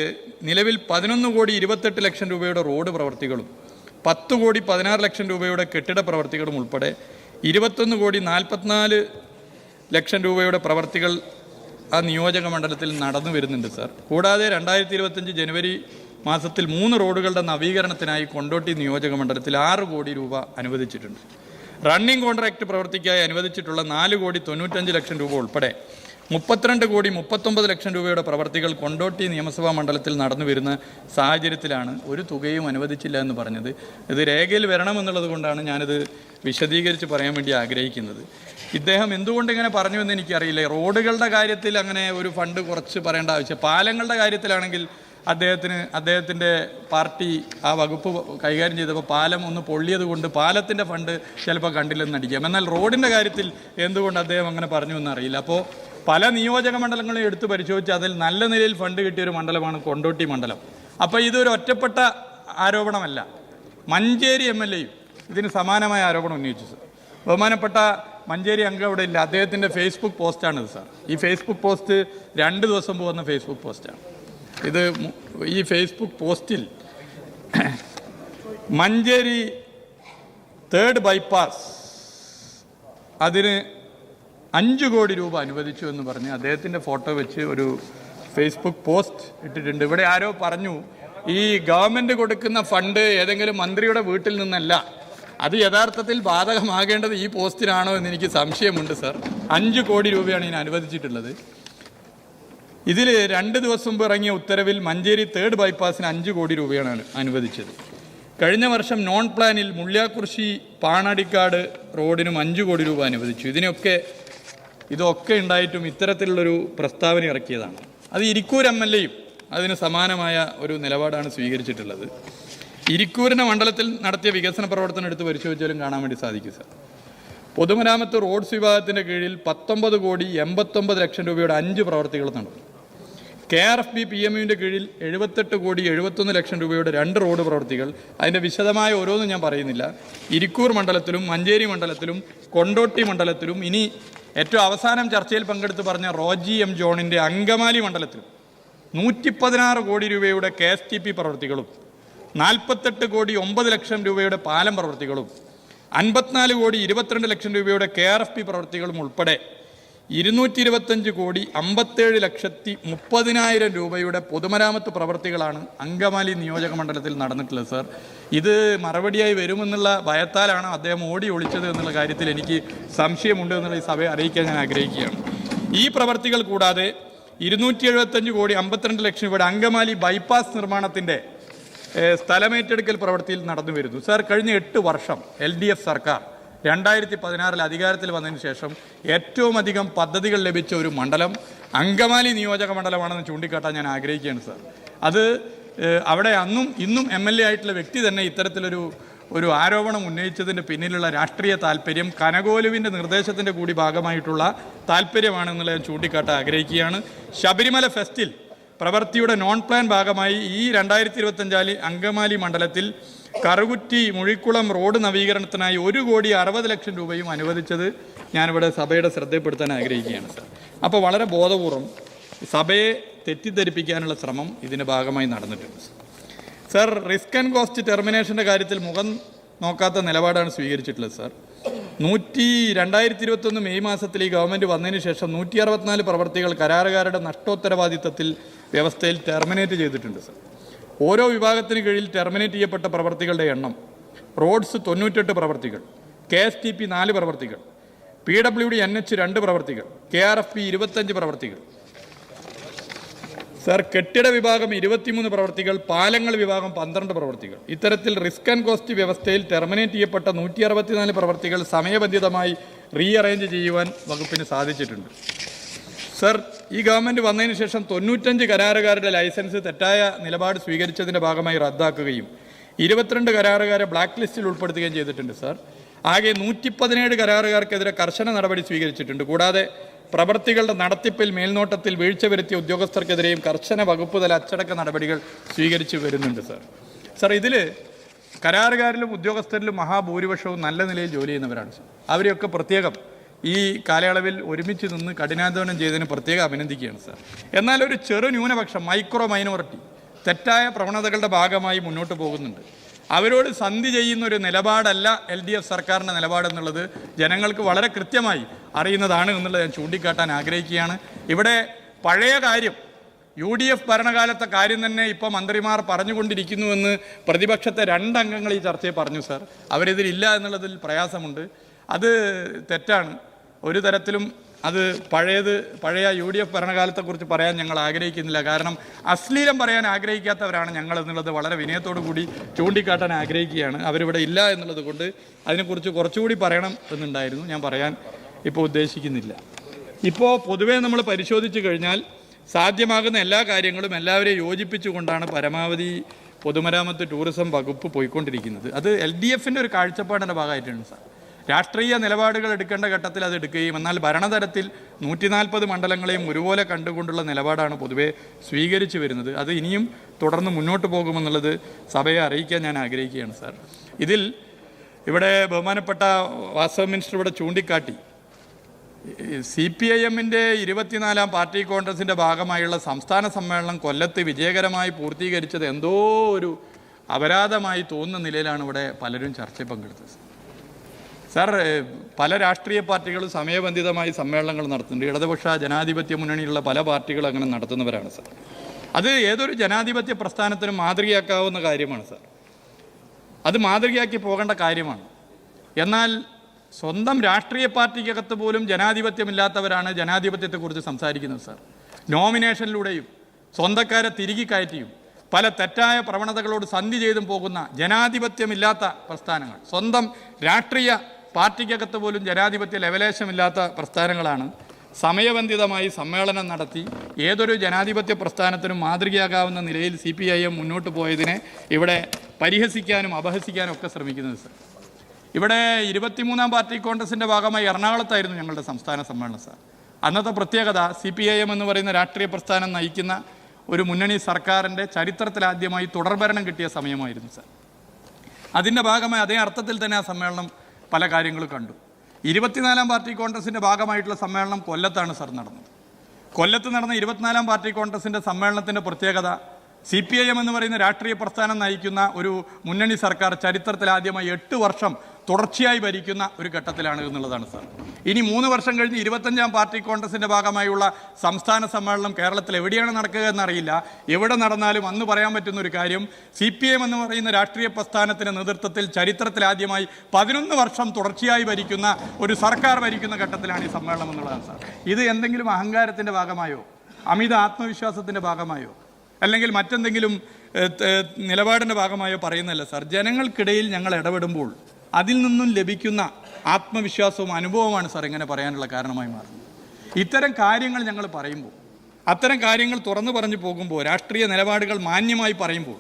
നിലവിൽ 11,28,00,000 രൂപയുടെ റോഡ് പ്രവർത്തികളും 10,16,00,000 രൂപയുടെ കെട്ടിട പ്രവർത്തികളും ഉൾപ്പെടെ 21,44,00,000 രൂപയുടെ പ്രവർത്തികൾ ആ നിയോജക മണ്ഡലത്തിൽ നടന്നു വരുന്നുണ്ട് സാർ. കൂടാതെ 2025 ജനുവരി മാസത്തിൽ 3 റോഡുകളുടെ നവീകരണത്തിനായി കൊണ്ടോട്ടി നിയോജക മണ്ഡലത്തിൽ 6 കോടി രൂപ അനുവദിച്ചിട്ടുണ്ട്. റണ്ണിംഗ് കോൺട്രാക്റ്റ് പ്രവൃത്തിക്കായി അനുവദിച്ചിട്ടുള്ള 4,95,00,000 രൂപ ഉൾപ്പെടെ 32,39,00,000 രൂപയുടെ പ്രവർത്തികൾ കൊണ്ടോട്ടി നിയമസഭാ മണ്ഡലത്തിൽ നടന്നു വരുന്ന സാഹചര്യത്തിലാണ് ഒരു തുകയും അനുവദിച്ചില്ല എന്ന് പറഞ്ഞത്. ഇത് രേഖയിൽ വരണമെന്നുള്ളത് കൊണ്ടാണ് ഞാനിത് വിശദീകരിച്ച് പറയാൻ വേണ്ടി ആഗ്രഹിക്കുന്നത്. ഇദ്ദേഹം എന്തുകൊണ്ട് ഇങ്ങനെ പറഞ്ഞു എന്ന് എനിക്കറിയില്ല. റോഡുകളുടെ കാര്യത്തിൽ അങ്ങനെ ഒരു ഫണ്ട് കുറച്ച് പറയേണ്ട ആവശ്യം, പാലങ്ങളുടെ കാര്യത്തിലാണെങ്കിൽ അദ്ദേഹത്തിൻ്റെ പാർട്ടി ആ വകുപ്പ് കൈകാര്യം ചെയ്തപ്പോൾ പാലം ഒന്ന് പൊള്ളിയത് കൊണ്ട് പാലത്തിൻ്റെ ഫണ്ട് ചിലപ്പോൾ കണ്ടില്ലെന്ന് നടിക്കാം. എന്നാൽ റോഡിൻ്റെ കാര്യത്തിൽ എന്തുകൊണ്ട് അദ്ദേഹം അങ്ങനെ പറഞ്ഞു എന്നറിയില്ല. അപ്പോൾ പല നിയോജക മണ്ഡലങ്ങളും എടുത്ത് പരിശോധിച്ച് അതിൽ നല്ല നിലയിൽ ഫണ്ട് കിട്ടിയൊരു മണ്ഡലമാണ് കൊണ്ടോട്ടി മണ്ഡലം. അപ്പോൾ ഇതൊരു ഒറ്റപ്പെട്ട ആരോപണമല്ല. മഞ്ചേരി MLA ഇതിന് സമാനമായ ആരോപണം ഉന്നയിച്ചു സാർ. ബഹുമാനപ്പെട്ട മഞ്ചേരി അംഗം ഇവിടെ ഇല്ല, അദ്ദേഹത്തിൻ്റെ ഫേസ്ബുക്ക് പോസ്റ്റാണിത് സാർ. ഈ ഫേസ്ബുക്ക് പോസ്റ്റ് 2 ദിവസം പോകുന്ന ഫേസ്ബുക്ക് പോസ്റ്റാണ് ഇത്. ഈ ഫേസ്ബുക്ക് പോസ്റ്റിൽ മഞ്ചേരി 3rd ബൈപ്പാസ് അതിന് 5 കോടി രൂപ അനുവദിച്ചു എന്ന് പറഞ്ഞ് അദ്ദേഹത്തിൻ്റെ ഫോട്ടോ വെച്ച് ഒരു ഫേസ്ബുക്ക് പോസ്റ്റ് ഇട്ടിട്ടുണ്ട്. ഇവിടെ ആരോ പറഞ്ഞു ഈ ഗവൺമെൻറ് കൊടുക്കുന്ന ഫണ്ട് ഏതെങ്കിലും മന്ത്രിയുടെ വീട്ടിൽ നിന്നല്ല, അത് യഥാർത്ഥത്തിൽ ബാധകമാകേണ്ടത് ഈ പോസ്റ്റിനാണോ എന്ന് എനിക്ക് സംശയമുണ്ട് സാർ. 5 കോടി രൂപയാണ് ഇതിന് അനുവദിച്ചിട്ടുള്ളത്. ഇതിൽ 2 ദിവസം മുമ്പ് ഇറങ്ങിയ ഉത്തരവിൽ മഞ്ചേരി 3rd ബൈപ്പാസിന് 5 കോടി രൂപയാണ് അനുവദിച്ചത്. കഴിഞ്ഞ വർഷം നോൺ പ്ലാനിൽ മുള്ളിയാക്കുറിശി പാണാടിക്കാട് റോഡിനും 5 കോടി രൂപ അനുവദിച്ചു. ഇതൊക്കെ ഉണ്ടായിട്ടും ഇത്തരത്തിലുള്ളൊരു പ്രസ്താവന ഇറക്കിയതാണ്. അത് ഇരിക്കൂർ MLA അതിന് സമാനമായ ഒരു നിലപാടാണ് സ്വീകരിച്ചിട്ടുള്ളത്. ഇരിക്കൂരിൻ്റെ മണ്ഡലത്തിൽ നടത്തിയ വികസന പ്രവർത്തനം എടുത്ത് പരിശോധിച്ചാലും കാണാൻ വേണ്ടി സാധിക്കും സാർ. പൊതുമരാമത്ത് റോഡ്സ് വിഭാഗത്തിൻ്റെ കീഴിൽ 19,89,00,000 രൂപയുടെ 5 പ്രവർത്തികൾ നടന്നു. KRFB PMUവിൻ്റെ കീഴിൽ 78,71,00,000 രൂപയുടെ 2 റോഡ് പ്രവർത്തികൾ. അതിൻ്റെ വിശദമായ ഓരോന്നും ഞാൻ പറയുന്നില്ല. ഇരിക്കൂർ മണ്ഡലത്തിലും മഞ്ചേരി മണ്ഡലത്തിലും കൊണ്ടോട്ടി മണ്ഡലത്തിലും ഇനി ഏറ്റവും അവസാനം ചർച്ചയിൽ പങ്കെടുത്ത് പറഞ്ഞ റോജി M. ജോണിൻ്റെ അങ്കമാലി മണ്ഡലത്തിലും 116 കോടി രൂപയുടെ KSTP പ്രവർത്തികളും 48,09,00,000 രൂപയുടെ പാലം പ്രവർത്തികളും 54,22,00,000 രൂപയുടെ KRFB പ്രവർത്തികളും ഉൾപ്പെടെ 225,57,30,000 രൂപയുടെ പൊതുമരാമത്ത് പ്രവർത്തികളാണ് അങ്കമാലി നിയോജക മണ്ഡലത്തിൽ നടന്നിട്ടുള്ളത് സാർ. ഇത് മറുപടിയായി വരുമെന്നുള്ള ഭയത്താലാണ് അദ്ദേഹം ഓടി ഒളിച്ചത് എന്നുള്ള കാര്യത്തിൽ എനിക്ക് സംശയമുണ്ട് എന്നുള്ള ഈ സഭയെ അറിയിക്കാൻ ഞാൻ ആഗ്രഹിക്കുകയാണ്. ഈ പ്രവർത്തികൾ കൂടാതെ 275,52,00,000 രൂപയുടെ അങ്കമാലി ബൈപ്പാസ് നിർമ്മാണത്തിൻ്റെ സ്ഥലമേറ്റെടുക്കൽ പ്രവൃത്തിയിൽ നടന്നു വരുന്നു സാർ. കഴിഞ്ഞ 8 വർഷം LDF സർക്കാർ 2016 അധികാരത്തിൽ വന്നതിന് ശേഷം ഏറ്റവും അധികം പദ്ധതികൾ ലഭിച്ച ഒരു മണ്ഡലം അങ്കമാലി നിയോജക മണ്ഡലമാണെന്ന് ചൂണ്ടിക്കാട്ടാൻ ഞാൻ ആഗ്രഹിക്കുകയാണ് സാർ. അത് അവിടെ അന്നും ഇന്നും MLA ആയിട്ടുള്ള വ്യക്തി തന്നെ ഇത്തരത്തിലൊരു ആരോപണം ഉന്നയിച്ചതിൻ്റെ പിന്നിലുള്ള രാഷ്ട്രീയ താല്പര്യം കനകോലുവിൻ്റെ നിർദ്ദേശത്തിൻ്റെ കൂടി ഭാഗമായിട്ടുള്ള താല്പര്യമാണെന്നുള്ളത് ഞാൻ ചൂണ്ടിക്കാട്ടാൻ ആഗ്രഹിക്കുകയാണ്. ശബരിമല ഫെസ്റ്റിൽ പ്രവൃത്തിയുടെ നോൺ പ്ലാൻ ഭാഗമായി ഈ 2025 അങ്കമാലി മണ്ഡലത്തിൽ കറുകുറ്റി മുഴിക്കുളം റോഡ് നവീകരണത്തിനായി 1,60,00,000 രൂപയും അനുവദിച്ചത് ഞാനിവിടെ സഭയുടെ ശ്രദ്ധപ്പെടുത്താൻ ആഗ്രഹിക്കുകയാണ് സാർ. അപ്പോൾ വളരെ ബോധപൂർവം സഭയെ തെറ്റിദ്ധരിപ്പിക്കാനുള്ള ശ്രമം ഇതിൻ്റെ ഭാഗമായി നടന്നിട്ടുണ്ട് സാർ. റിസ്ക് ആൻഡ് കോസ്റ്റ് ടെർമിനേഷൻ്റെ കാര്യത്തിൽ മുഖം നോക്കാത്ത നിലപാടാണ് സ്വീകരിച്ചിട്ടുള്ളത് സാർ. 2021 മെയ് മാസത്തിൽ ഈ ഗവൺമെൻറ് വന്നതിന് ശേഷം 164 പ്രവർത്തികൾ കരാറുകാരുടെ നഷ്ടോത്തരവാദിത്തത്തിൽ വ്യവസ്ഥയിൽ ടെർമിനേറ്റ് ചെയ്തിട്ടുണ്ട് സാർ. ഓരോ വിഭാഗത്തിന് കീഴിൽ ടെർമിനേറ്റ് ചെയ്യപ്പെട്ട പ്രവർത്തികളുടെ എണ്ണം: റോഡ്സ് 98 പ്രവർത്തികൾ, KSTP 4 പ്രവർത്തികൾ, PWD NH 2 പ്രവർത്തികൾ, KRFB 25 പ്രവർത്തികൾ സാർ. കെട്ടിട വിഭാഗം 23 പ്രവർത്തികൾ, പാലങ്ങൾ വിഭാഗം 12 പ്രവർത്തികൾ. ഇത്തരത്തിൽ റിസ്ക് ആൻഡ് കോസ്റ്റ് വ്യവസ്ഥയിൽ ടെർമിനേറ്റ് ചെയ്യപ്പെട്ട 164 പ്രവർത്തികൾ സമയബന്ധിതമായി റീഅറേഞ്ച് ചെയ്യുവാൻ വകുപ്പിന് സാധിച്ചിട്ടുണ്ട് സാർ. ഈ ഗവൺമെൻറ് വന്നതിന് ശേഷം 95 കരാറുകാരുടെ ലൈസൻസ് തെറ്റായ നിലപാട് സ്വീകരിച്ചതിൻ്റെ ഭാഗമായി റദ്ദാക്കുകയും 22 കരാറുകാരെ ബ്ലാക്ക് ലിസ്റ്റിൽ ഉൾപ്പെടുത്തുകയും ചെയ്തിട്ടുണ്ട് സാർ. ആകെ 117 കരാറുകാർക്കെതിരെ കർശന നടപടി സ്വീകരിച്ചിട്ടുണ്ട്. കൂടാതെ പ്രവൃത്തികളുടെ നടത്തിപ്പിൽ മേൽനോട്ടത്തിൽ വീഴ്ച വരുത്തിയ ഉദ്യോഗസ്ഥർക്കെതിരെയും കർശന വകുപ്പ് തല അച്ചടക്ക നടപടികൾ സ്വീകരിച്ചു വരുന്നുണ്ട് സാർ. സാർ, ഇതിൽ കരാറുകാരിലും ഉദ്യോഗസ്ഥരിലും മഹാഭൂരിപക്ഷവും നല്ല നിലയിൽ ജോലി ചെയ്യുന്നവരാണ് സാർ. അവരെയൊക്കെ പ്രത്യേകം ഈ കാലയളവിൽ ഒരുമിച്ച് നിന്ന് കഠിനാധ്വാനം ചെയ്തതിന് പ്രത്യേകം അഭിനന്ദിക്കുകയാണ് സാർ. എന്നാൽ ഒരു ചെറു ന്യൂനപക്ഷം, മൈനോറിറ്റി തെറ്റായ പ്രവണതകളുടെ ഭാഗമായി മുന്നോട്ട് പോകുന്നുണ്ട്. അവരോട് സന്ധി ചെയ്യുന്ന ഒരു നിലപാടല്ല LDF സർക്കാരിൻ്റെ നിലപാടെന്നുള്ളത് ജനങ്ങൾക്ക് വളരെ കൃത്യമായി അറിയുന്നതാണ് എന്നുള്ളത് ഞാൻ ചൂണ്ടിക്കാട്ടാൻ ആഗ്രഹിക്കുകയാണ്. ഇവിടെ പഴയ കാര്യം, UDF ഭരണകാലത്തെ കാര്യം തന്നെ ഇപ്പോൾ മന്ത്രിമാർ പറഞ്ഞുകൊണ്ടിരിക്കുന്നുവെന്ന് പ്രതിപക്ഷത്തെ 2 അംഗങ്ങൾ ഈ ചർച്ചയിൽ പറഞ്ഞു സാർ. അവരിതിലില്ല എന്നുള്ളതിൽ പ്രയാസമുണ്ട്. അത് തെറ്റാണ്. ഒരു തരത്തിലും അത് പഴയ UDF ഭരണകാലത്തെക്കുറിച്ച് പറയാൻ ഞങ്ങൾ ആഗ്രഹിക്കുന്നില്ല. കാരണം അശ്ലീലം പറയാൻ ആഗ്രഹിക്കാത്തവരാണ് ഞങ്ങൾ എന്നുള്ളത് വളരെ വിനയത്തോടു കൂടി ചൂണ്ടിക്കാട്ടാൻ ആഗ്രഹിക്കുകയാണ്. അവരിവിടെ ഇല്ല എന്നുള്ളത് കൊണ്ട് അതിനെക്കുറിച്ച് കുറച്ചുകൂടി പറയണം എന്നുണ്ടായിരുന്നു. ഞാൻ പറയാൻ ഇപ്പോൾ ഉദ്ദേശിക്കുന്നില്ല. ഇപ്പോൾ പൊതുവേ നമ്മൾ പരിശോധിച്ച് കഴിഞ്ഞാൽ സാധ്യമാകുന്ന എല്ലാ കാര്യങ്ങളും എല്ലാവരെയും യോജിപ്പിച്ചുകൊണ്ടാണ് പരമാവധി പൊതുമരാമത്ത് ടൂറിസം വകുപ്പ് പോയിക്കൊണ്ടിരിക്കുന്നത്. അത് LDFൻ്റെ ഒരു കാഴ്ചപ്പാടിൻ്റെ ഭാഗമായിട്ടാണ് സാർ. രാഷ്ട്രീയ നിലപാടുകൾ എടുക്കേണ്ട ഘട്ടത്തിൽ അത് എടുക്കുകയും എന്നാൽ ഭരണതലത്തിൽ 140 മണ്ഡലങ്ങളെയും ഒരുപോലെ കണ്ടുകൊണ്ടുള്ള നിലപാടാണ് പൊതുവെ സ്വീകരിച്ചു വരുന്നത്. അത് ഇനിയും തുടർന്ന് മുന്നോട്ട് പോകുമെന്നുള്ളത് സഭയെ അറിയിക്കാൻ ഞാൻ ആഗ്രഹിക്കുകയാണ് സാർ. ഇതിൽ ഇവിടെ ബഹുമാനപ്പെട്ട വാസവ മിനിസ്റ്റർ ഇവിടെ ചൂണ്ടിക്കാട്ടി CPIMൻ്റെ 24ാം പാർട്ടി കോൺഗ്രസിൻ്റെ ഭാഗമായുള്ള സംസ്ഥാന സമ്മേളനം കൊല്ലത്ത് വിജയകരമായി പൂർത്തീകരിച്ചത് എന്തോ ഒരു അപരാധമായി തോന്നുന്ന നിലയിലാണ് ഇവിടെ പലരും ചർച്ചയിൽ പങ്കെടുത്തത് സാർ. പല രാഷ്ട്രീയ പാർട്ടികളും സമയബന്ധിതമായി സമ്മേളനങ്ങൾ നടത്തുന്നുണ്ട്. ഇടതുപക്ഷ ജനാധിപത്യ മുന്നണിയിലുള്ള പല പാർട്ടികളും അങ്ങനെ നടത്തുന്നവരാണ് സാർ. അത് ഏതൊരു ജനാധിപത്യ പ്രസ്ഥാനത്തിനും മാതൃകയാക്കാവുന്ന കാര്യമാണ് സാർ. അത് മാതൃകയാക്കി പോകേണ്ട കാര്യമാണ്. എന്നാൽ സ്വന്തം രാഷ്ട്രീയ പാർട്ടിക്കകത്ത് പോലും ജനാധിപത്യമില്ലാത്തവരാണ് ജനാധിപത്യത്തെക്കുറിച്ച് സംസാരിക്കുന്നത് സാർ. നോമിനേഷനിലൂടെയും സ്വന്തക്കാരെ തിരികെ കയറ്റിയും പല തെറ്റായ പ്രവണതകളോട് സന്ധി ചെയ്തും പോകുന്ന ജനാധിപത്യമില്ലാത്ത പ്രസ്ഥാനങ്ങൾ, സ്വന്തം രാഷ്ട്രീയ പാർട്ടിക്കകത്ത് പോലും ജനാധിപത്യ ലെവലേശമില്ലാത്ത പ്രസ്ഥാനങ്ങളാണ് സമയബന്ധിതമായി സമ്മേളനം നടത്തി ഏതൊരു ജനാധിപത്യ പ്രസ്ഥാനത്തിനും മാതൃകയാകാവുന്ന നിലയിൽ CPIM മുന്നോട്ട് പോയതിനെ ഇവിടെ പരിഹസിക്കാനും അപഹസിക്കാനും ഒക്കെ ശ്രമിക്കുന്നത് സാർ. ഇവിടെ 23ാം പാർട്ടി കോൺഗ്രസിൻ്റെ ഭാഗമായി എറണാകുളത്തായിരുന്നു ഞങ്ങളുടെ സംസ്ഥാന സമ്മേളനം സാർ. അന്നത്തെ പ്രത്യേകത CPIM എന്ന് പറയുന്ന രാഷ്ട്രീയ പ്രസ്ഥാനം നയിക്കുന്ന ഒരു മുന്നണി സർക്കാരിൻ്റെ ചരിത്രത്തിലാദ്യമായി തുടർഭരണം കിട്ടിയ സമയമായിരുന്നു സാർ. അതിൻ്റെ ഭാഗമായി അതേ അർത്ഥത്തിൽ തന്നെ ആ സമ്മേളനം പല കാര്യങ്ങളും കണ്ടു. 24ാം പാർട്ടി കോൺഗ്രസിൻ്റെ ഭാഗമായിട്ടുള്ള സമ്മേളനം കൊല്ലത്താണ് സാർ നടന്നത്. കൊല്ലത്ത് നടന്ന 24ാം പാർട്ടി കോൺഗ്രസിൻ്റെ സമ്മേളനത്തിൻ്റെ പ്രത്യേകത CPIM എന്ന് പറയുന്ന രാഷ്ട്രീയ പ്രസ്ഥാനം നയിക്കുന്ന ഒരു മുന്നണി സർക്കാർ ചരിത്രത്തിലാദ്യമായി 8 വർഷം തുടർച്ചയായി ഭരിക്കുന്ന ഒരു ഘട്ടത്തിലാണ് എന്നുള്ളതാണ് സാർ. ഇനി 3 വർഷം കഴിഞ്ഞ് 25ാം പാർട്ടി കോൺഗ്രസിൻ്റെ ഭാഗമായുള്ള സംസ്ഥാന സമ്മേളനം കേരളത്തിൽ എവിടെയാണ് നടക്കുക എന്നറിയില്ല. എവിടെ നടന്നാലും അന്ന് പറയാൻ പറ്റുന്ന ഒരു കാര്യം CPIM എന്ന് പറയുന്ന രാഷ്ട്രീയ പ്രസ്ഥാനത്തിൻ്റെ നേതൃത്വത്തിൽ ചരിത്രത്തിലാദ്യമായി 11 വർഷം തുടർച്ചയായി ഭരിക്കുന്ന ഒരു സർക്കാർ ഭരിക്കുന്ന ഘട്ടത്തിലാണ് ഈ സമ്മേളനം എന്നുള്ളതാണ് സാർ. ഇത് എന്തെങ്കിലും അഹങ്കാരത്തിൻ്റെ ഭാഗമായോ അമിത ആത്മവിശ്വാസത്തിൻ്റെ ഭാഗമായോ അല്ലെങ്കിൽ മറ്റെന്തെങ്കിലും നിലപാടിൻ്റെ ഭാഗമായോ പറയുന്നതല്ല സാർ. ജനങ്ങൾക്കിടയിൽ ഞങ്ങൾ ഇടപെടുമ്പോൾ അതിൽ നിന്നും ലഭിക്കുന്ന ആത്മവിശ്വാസവും അനുഭവമാണ് സാർ ഇങ്ങനെ പറയാനുള്ള കാരണമായി മാറുന്നത്. ഇത്തരം കാര്യങ്ങൾ ഞങ്ങൾ പറയുമ്പോൾ, അത്തരം കാര്യങ്ങൾ തുറന്നു പറഞ്ഞു പോകുമ്പോൾ, രാഷ്ട്രീയ നിലപാടുകൾ മാന്യമായി പറയുമ്പോൾ,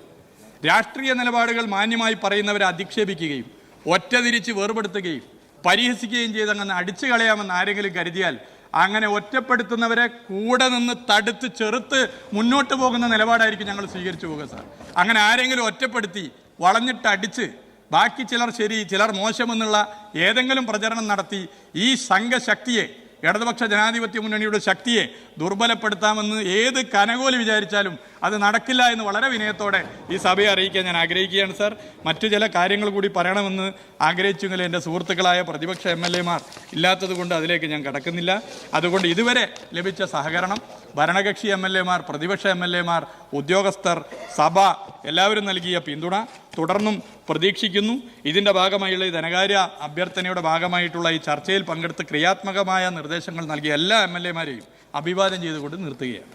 രാഷ്ട്രീയ നിലപാടുകൾ മാന്യമായി പറയുന്നവരെ അധിക്ഷേപിക്കുകയും ഒറ്റതിരിച്ച് വേർപെടുത്തുകയും പരിഹസിക്കുകയും ചെയ്തങ്ങനെ അടിച്ചു കളയാമെന്ന് ആരെങ്കിലും കരുതിയാൽ അങ്ങനെ ഒറ്റപ്പെടുത്തുന്നവരെ കൂടെ നിന്ന് തടുത്ത് ചെറുത്ത് മുന്നോട്ട് പോകുന്ന നിലപാടായിരിക്കും ഞങ്ങൾ സ്വീകരിച്ചു പോകുക സാർ. അങ്ങനെ ആരെങ്കിലും ഒറ്റപ്പെടുത്തി വളഞ്ഞിട്ട് അടിച്ച് ബാക്കി ചിലർ ശരി ചിലർ മോശമെന്നുള്ള ഏതെങ്കിലും പ്രചരണം നടത്തി ഈ സംഘശക്തിയെ, ഇടതുപക്ഷ ജനാധിപത്യ മുന്നണിയുടെ ശക്തിയെ ദുർബലപ്പെടുത്താമെന്ന് ഏത് കനകോല് വിചാരിച്ചാലും അത് നടക്കില്ല എന്ന് വളരെ വിനയത്തോടെ ഈ സഭയെ അറിയിക്കാൻ ഞാൻ ആഗ്രഹിക്കുകയാണ് സാർ. മറ്റു ചില കാര്യങ്ങൾ കൂടി പറയണമെന്ന് ആഗ്രഹിച്ചെങ്കിൽ എൻ്റെ സുഹൃത്തുക്കളായ പ്രതിപക്ഷ MLAമാർ ഇല്ലാത്തത് കൊണ്ട് അതിലേക്ക് ഞാൻ കടക്കുന്നില്ല. അതുകൊണ്ട് ഇതുവരെ ലഭിച്ച സഹകരണം ഭരണകക്ഷി MLAമാർ, പ്രതിപക്ഷ MLAമാർ, ഉദ്യോഗസ്ഥർ, സഭ എല്ലാവരും നൽകിയ പിന്തുണ തുടർന്നും പ്രതീക്ഷിക്കുന്നു. ഇതിൻ്റെ ഭാഗമായുള്ള ഈ ധനകാര്യ അഭ്യർത്ഥനയുടെ ഭാഗമായിട്ടുള്ള ഈ ചർച്ചയിൽ പങ്കെടുത്ത് ക്രിയാത്മകമായ നിർദ്ദേശങ്ങൾ നൽകിയ എല്ലാ MLAമാരെയും അഭിവാദ്യം ചെയ്തുകൊണ്ട് നിർത്തുകയാണ്.